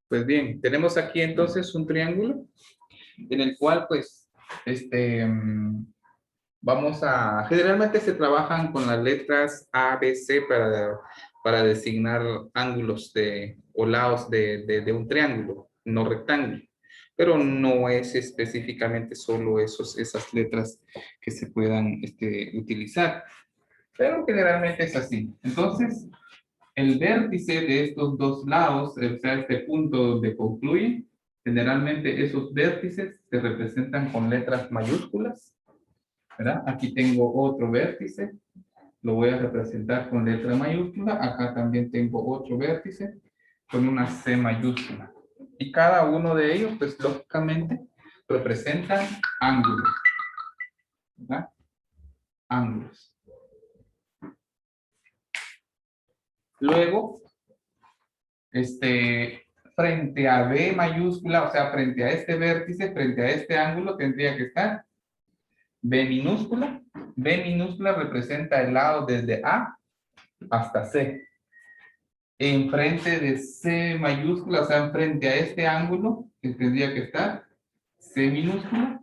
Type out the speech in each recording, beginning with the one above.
Pues bien, tenemos aquí entonces un triángulo en el cual pues generalmente se trabajan con las letras A, B, C para designar ángulos o lados de un triángulo, no rectángulo. Pero no es específicamente solo esas letras que se puedan utilizar. Pero generalmente es así. Entonces, el vértice de estos dos lados, o sea, este punto donde concluye, generalmente esos vértices se representan con letras mayúsculas, ¿verdad? Aquí tengo otro vértice, lo voy a representar con letra mayúscula. Acá también tengo otro vértice con una C mayúscula. Y cada uno de ellos, pues lógicamente, representan ángulos, ¿verdad? Ángulos. Luego, frente a B mayúscula, o sea, frente a este vértice, frente a este ángulo, tendría que estar B minúscula. B minúscula representa el lado desde A hasta C. Enfrente de C mayúscula, o sea, frente a este ángulo, que tendría que estar C minúscula.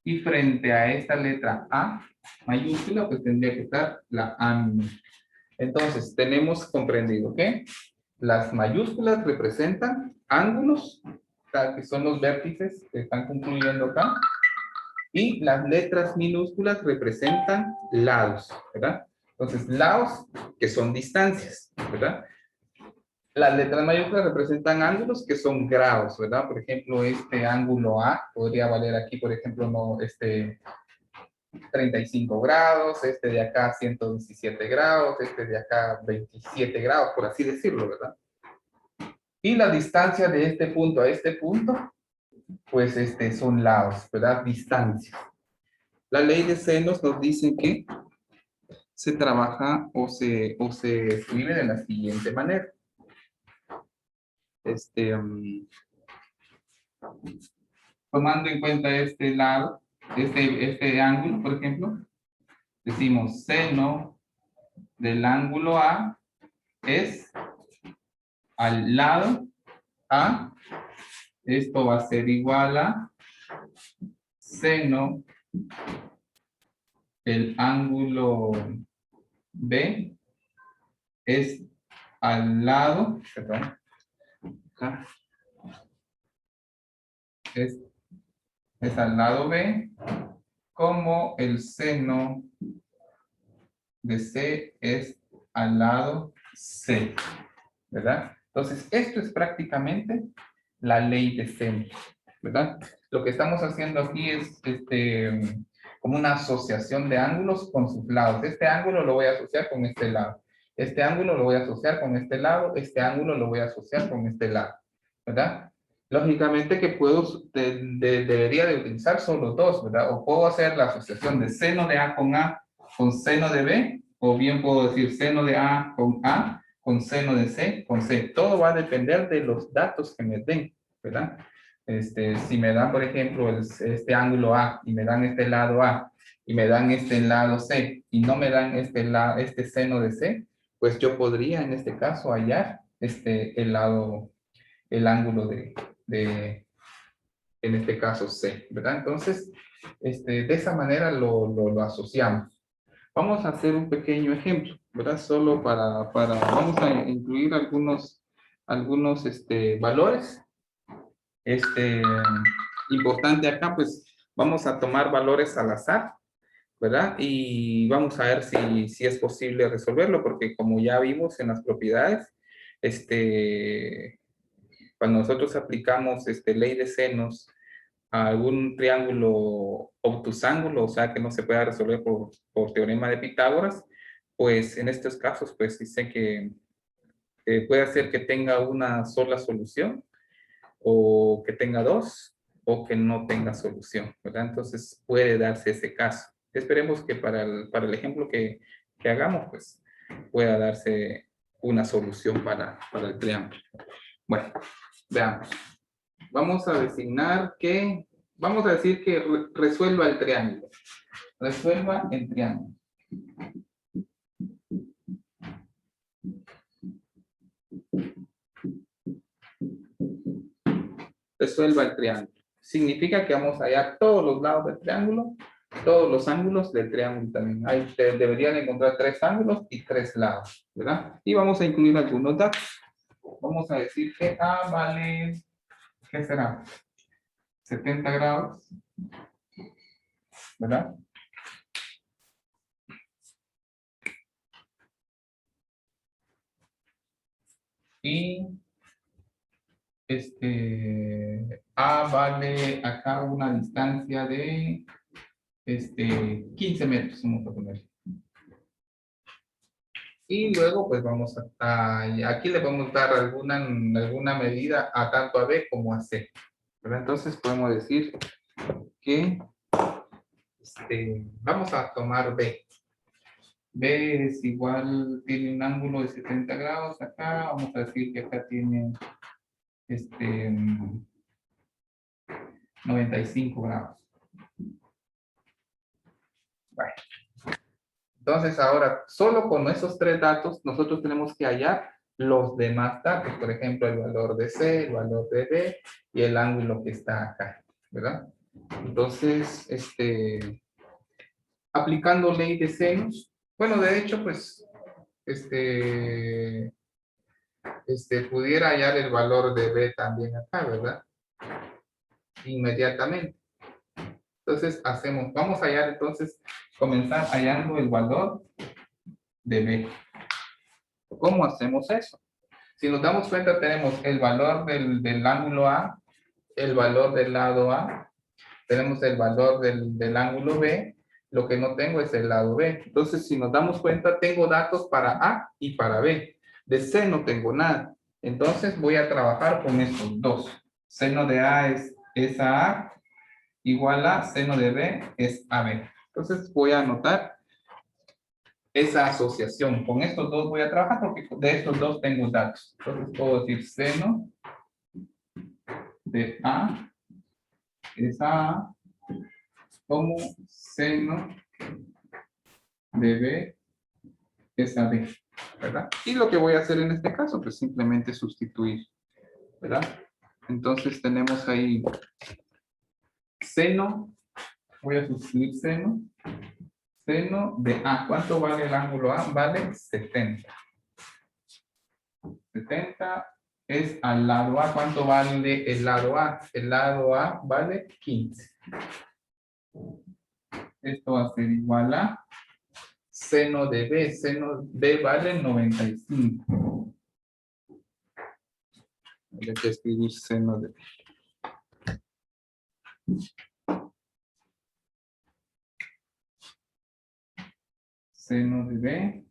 Y frente a esta letra A mayúscula, pues tendría que estar la A minúscula. Entonces, tenemos comprendido que las mayúsculas representan ángulos, que son los vértices que están concluyendo acá, y las letras minúsculas representan lados, ¿verdad? Entonces, lados que son distancias, ¿verdad? Las letras mayúsculas representan ángulos que son grados, ¿verdad? Por ejemplo, este ángulo A podría valer aquí, por ejemplo, 35 grados, este de acá 117 grados, este de acá 27 grados, por así decirlo, ¿verdad? Y la distancia de este punto a este punto, pues son lados, ¿verdad? Distancia. La ley de senos nos dice que se trabaja o se escribe de la siguiente manera. Tomando en cuenta este lado, este ángulo, por ejemplo, decimos seno del ángulo A es al lado A, esto va a ser igual a seno del ángulo B es al lado, perdón, acá, es al lado B, como el seno de C es al lado C, ¿verdad? Entonces, esto es prácticamente la ley de seno, ¿verdad? Lo que estamos haciendo aquí es como una asociación de ángulos con sus lados. Este ángulo lo voy a asociar con este lado. Este ángulo lo voy a asociar con este lado. Este ángulo lo voy a asociar con este lado, ¿verdad? Lógicamente que debería de utilizar solo dos, ¿verdad? O puedo hacer la asociación de seno de A con seno de B, o bien puedo decir seno de A, con seno de C, con C. Todo va a depender de los datos que me den, ¿verdad? Si me dan, por ejemplo, este ángulo A y me dan este lado A y me dan este lado C y no me dan este seno de C, pues yo podría en este caso hallar el ángulo en este caso C, ¿verdad? Entonces, de esa manera lo asociamos. Vamos a hacer un pequeño ejemplo, ¿verdad? Solo vamos a incluir algunos valores. Importante acá, pues, vamos a tomar valores al azar, ¿verdad? Y vamos a ver si es posible resolverlo, porque como ya vimos en las propiedades, cuando nosotros aplicamos ley de senos a algún triángulo obtusángulo, o sea, que no se pueda resolver por teorema de Pitágoras, pues en estos casos, pues dice que puede ser que tenga una sola solución, o que tenga dos, o que no tenga solución, ¿verdad? Entonces puede darse ese caso. Esperemos que para el ejemplo que hagamos, pues pueda darse una solución para el triángulo. Bueno, veamos. Vamos a vamos a decir que resuelva el triángulo. Resuelva el triángulo. resuelva el triángulo. Significa que vamos a hallar todos los lados del triángulo, todos los ángulos del triángulo también. Ahí deberían encontrar 3 ángulos y 3 lados, ¿verdad? Y vamos a incluir algunos datos. Vamos a decir que A vale, ¿qué será? 70 grados, ¿verdad? Y A vale acá una distancia de 15 metros, vamos a poner. Y luego pues vamos aquí le vamos a dar alguna medida a tanto a B como a C, ¿verdad? Entonces podemos decir que vamos a tomar B. B es igual, tiene un ángulo de 70 grados acá, vamos a decir que acá tiene 95 grados. Bueno. Entonces ahora, solo con esos 3 datos, nosotros tenemos que hallar los demás datos, por ejemplo, el valor de C, el valor de B y el ángulo que está acá, ¿verdad? Entonces, aplicando ley de senos, bueno, de hecho, pues, pudiera hallar el valor de B también acá, ¿verdad? Inmediatamente. Entonces, vamos a hallar, entonces, comenzar hallando el valor de B. ¿Cómo hacemos eso? Si nos damos cuenta, tenemos el valor del ángulo A, el valor del lado A, tenemos el valor del ángulo B, lo que no tengo es el lado B. Entonces, si nos damos cuenta, tengo datos para A y para B. De C no tengo nada. Entonces, voy a trabajar con estos dos. Seno de A es A, igual a seno de B es AB. Entonces, voy a anotar esa asociación. Con estos dos voy a trabajar porque de estos dos tengo datos. Entonces puedo decir seno de A es A como seno de B es AB, ¿verdad? Y lo que voy a hacer en este caso, pues simplemente sustituir, ¿verdad? Entonces tenemos ahí seno, voy a sustituir seno de A. ¿Cuánto vale el ángulo A? Vale 70. 70 es al lado A. ¿Cuánto vale el lado A? El lado A vale 15. Esto va a ser igual a seno de B. Seno B vale 95. Hay que escribir seno de B. Seno de B.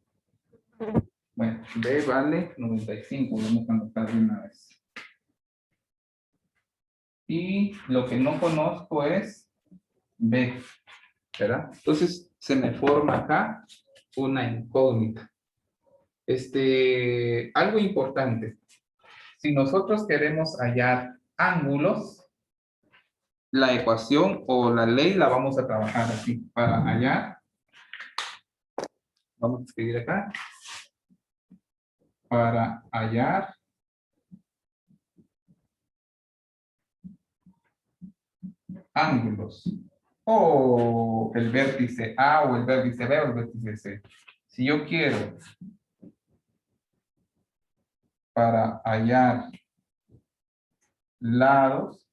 Bueno, B vale 95. Vamos a anotar de una vez. Y lo que no conozco es B, ¿verdad? Entonces se me forma acá una incógnita. Algo importante. Si nosotros queremos hallar ángulos, la ecuación o la ley la vamos a trabajar así. Para hallar, vamos a escribir acá. Para hallar ángulos. O el vértice A o el vértice B o el vértice C. Si yo quiero para hallar lados,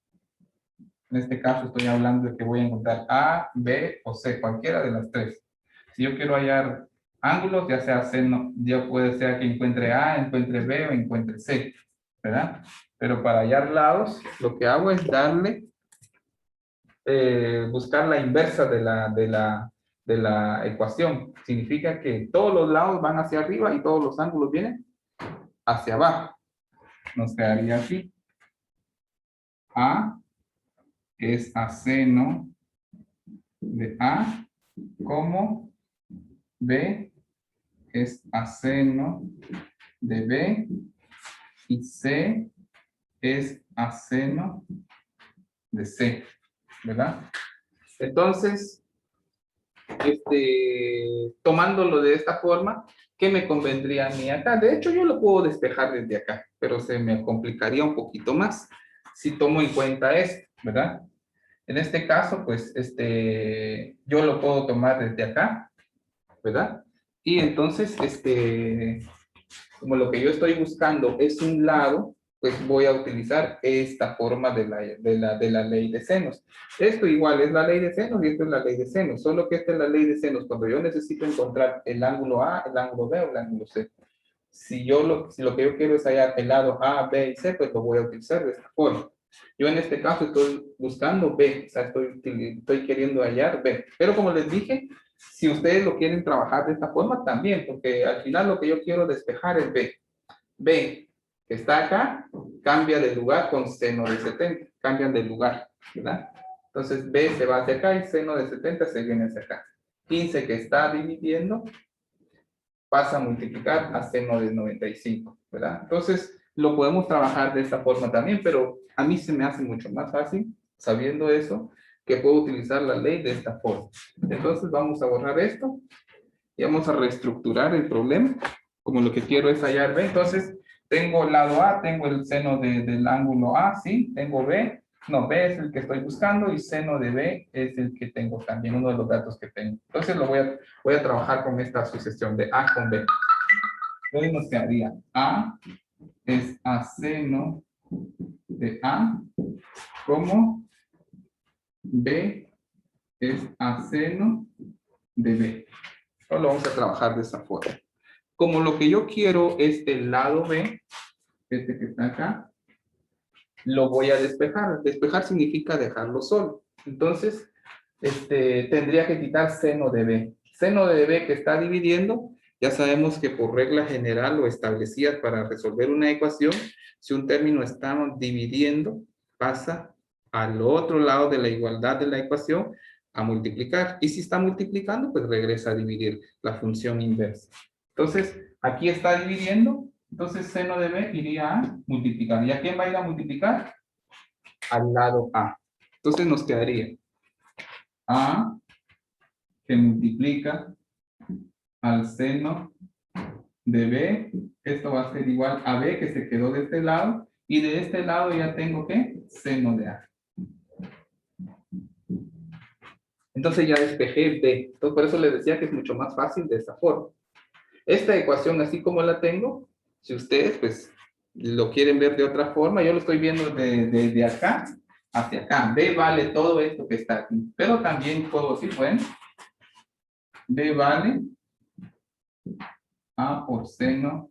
en este caso estoy hablando de que voy a encontrar A, B o C, cualquiera de las tres. Si yo quiero hallar ángulos, ya sea seno, ya puede ser que encuentre A, encuentre B o encuentre C, ¿verdad? Pero para hallar lados, lo que hago es darle, buscar la inversa de la ecuación. Significa que todos los lados van hacia arriba y todos los ángulos vienen hacia abajo. Nos quedaría así. A es a seno de A, como B es a seno de B y C es a seno de C, ¿verdad? Entonces, tomándolo de esta forma, ¿qué me convendría a mí acá? De hecho, yo lo puedo despejar desde acá, pero se me complicaría un poquito más. si tomo en cuenta esto, ¿verdad? En este caso, pues, yo lo puedo tomar desde acá, ¿verdad? Y entonces, como lo que yo estoy buscando es un lado, pues voy a utilizar esta forma de la ley de senos. Esto igual es la ley de senos y esto es la ley de senos, solo que esta es la ley de senos cuando yo necesito encontrar el ángulo A, el ángulo B o el ángulo C. Si lo que yo quiero es hallar el lado A, B y C, pues lo voy a utilizar de esta forma. Yo en este caso estoy buscando B, o sea, estoy queriendo hallar B. Pero como les dije, si ustedes lo quieren trabajar de esta forma, también, porque al final lo que yo quiero despejar es B. B, que está acá, cambia de lugar con seno de 70. Cambian de lugar, ¿verdad? Entonces B se va hacia acá y seno de 70 se viene hacia acá. 15 que está dividiendo pasa a multiplicar a seno de 95, ¿verdad? Entonces, lo podemos trabajar de esta forma también, pero a mí se me hace mucho más fácil, sabiendo eso, que puedo utilizar la ley de esta forma. Entonces, vamos a borrar esto y vamos a reestructurar el problema, como lo que quiero es hallar B. Entonces, tengo el lado A, tengo el seno del ángulo A, ¿sí? Tengo B, no, B es el que estoy buscando y seno de B es el que tengo también, uno de los datos que tengo. Entonces, voy a trabajar con esta sucesión de A con B. Entonces nos quedaría A es a seno de A, como B es a seno de B. Ahora lo vamos a trabajar de esa forma. Como lo que yo quiero es el lado B, este que está acá, lo voy a despejar. Despejar significa dejarlo solo. Entonces, tendría que quitar seno de B. Seno de B que está dividiendo, ya sabemos que por regla general o establecida para resolver una ecuación, si un término está dividiendo, pasa al otro lado de la igualdad de la ecuación a multiplicar. Y si está multiplicando, pues regresa a dividir la función inversa. Entonces, aquí está dividiendo, entonces seno de B iría a multiplicar. ¿Y a quién va a ir a multiplicar? Al lado A. Entonces nos quedaría A que multiplica al seno de B. Esto va a ser igual a B que se quedó de este lado. Y de este lado ya tengo ¿qué? Seno de A. Entonces ya despejé B. Entonces por eso les decía que es mucho más fácil de esta forma. Esta ecuación así como la tengo, si ustedes pues lo quieren ver de otra forma, yo lo estoy viendo de acá hacia acá. B vale todo esto que está aquí. Pero también puedo decir, bueno, B vale A por seno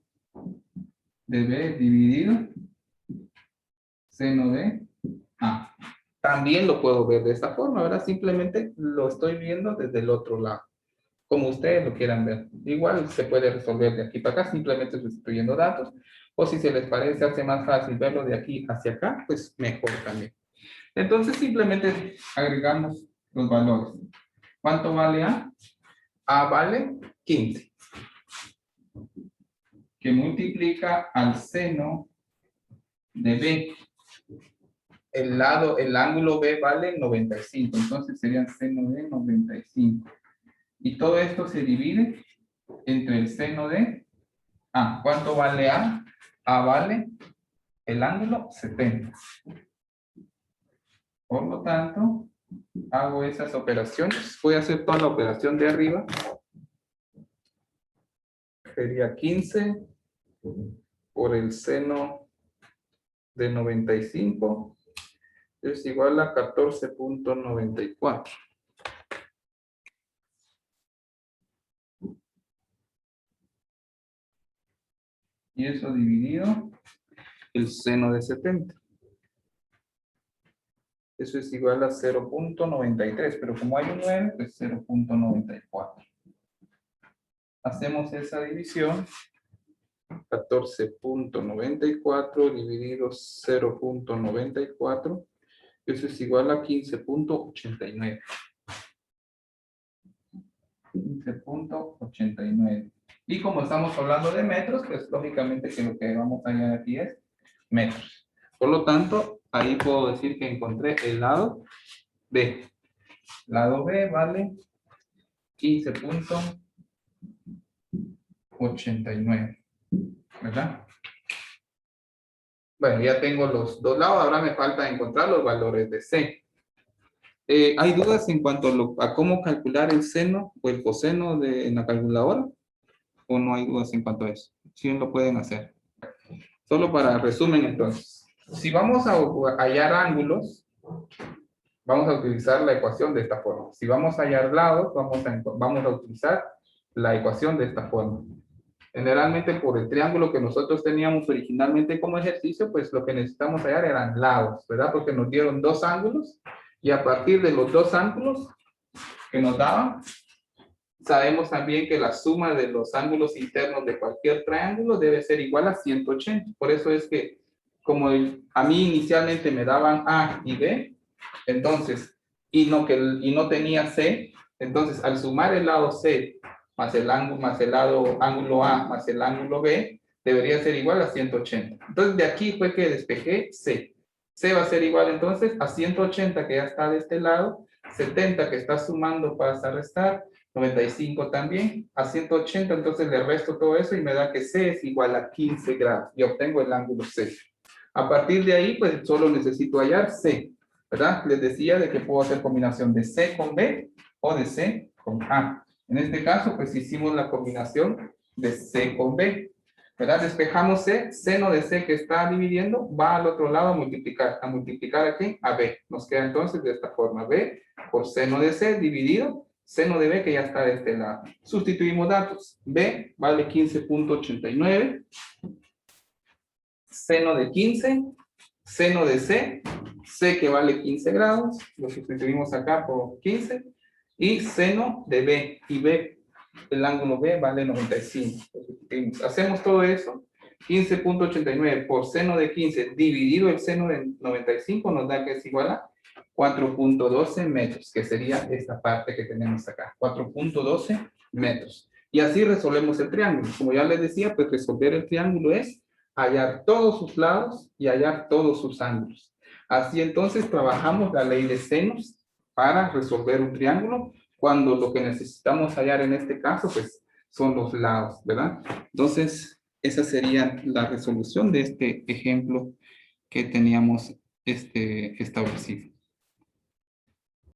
de B dividido seno de A. También lo puedo ver de esta forma, ¿verdad? Simplemente lo estoy viendo desde el otro lado, como ustedes lo quieran ver. Igual se puede resolver de aquí para acá, simplemente sustituyendo datos, o si se les parece, hace más fácil verlo de aquí hacia acá, pues mejor también. Entonces simplemente agregamos los valores. ¿Cuánto vale A? A vale 15, que multiplica al seno de B. El ángulo B vale 95, entonces sería seno de 95. Y todo esto se divide entre el seno de A. ¿Cuánto vale A? A vale el ángulo 70. Por lo tanto, hago esas operaciones. Voy a hacer toda la operación de arriba. Sería 15 por el seno de 95 es igual a 14.94. Y eso dividido el seno de 70. Eso es igual a 0.93, pero como hay un 9, pues 0.94. Hacemos esa división. 14.94 dividido 0.94. Eso es igual a 15.89. 15.89. Y como estamos hablando de metros, pues lógicamente que lo que vamos a añadir aquí es metros. Por lo tanto, ahí puedo decir que encontré el lado B. Lado B vale 15.89. ¿Verdad? Bueno, ya tengo los dos lados, ahora me falta encontrar los valores de C. ¿Hay dudas en cuanto a cómo calcular el seno o el coseno en la calculadora? ¿O no hay dudas en cuanto a eso? Sí lo pueden hacer. Solo para resumen entonces. Si vamos a hallar ángulos, vamos a utilizar la ecuación de esta forma. Si vamos a hallar lados, vamos a utilizar la ecuación de esta forma. Generalmente por el triángulo que nosotros teníamos originalmente como ejercicio, pues lo que necesitamos hallar eran lados, ¿verdad? Porque nos dieron dos ángulos y a partir de los dos ángulos que nos daban, sabemos también que la suma de los ángulos internos de cualquier triángulo debe ser igual a 180. Por eso es que como a mí inicialmente me daban A y B, entonces, y no tenía C, entonces al sumar el lado C más el ángulo A más el ángulo B, debería ser igual a 180. Entonces de aquí fue que despejé C. C va a ser igual entonces a 180 que ya está de este lado, 70 que está sumando pasa a restar, 95 también, a 180, entonces le resto todo eso y me da que C es igual a 15 grados y obtengo el ángulo C. A partir de ahí, pues solo necesito hallar C, ¿verdad? Les decía de que puedo hacer combinación de C con B o de C con A. En este caso, pues hicimos la combinación de C con B, ¿verdad? Despejamos C, seno de C que está dividiendo, va al otro lado a multiplicar aquí a B. Nos queda entonces de esta forma, B por seno de C dividido seno de B que ya está de este lado. Sustituimos datos. B vale 15.89. Seno de 15. Seno de C. C que vale 15 grados. Lo sustituimos acá por 15. Y seno de B. Y B, el ángulo B vale 95. Hacemos todo eso. 15.89 por seno de 15 dividido el seno de 95 nos da que es igual a 4.12 metros, que sería esta parte que tenemos acá, 4.12 metros. Y así resolvemos el triángulo. Como ya les decía, pues resolver el triángulo es hallar todos sus lados y hallar todos sus ángulos. Así entonces trabajamos la ley de senos para resolver un triángulo, cuando lo que necesitamos hallar en este caso, pues son los lados, ¿verdad? Entonces, esa sería la resolución de este ejemplo que teníamos establecido.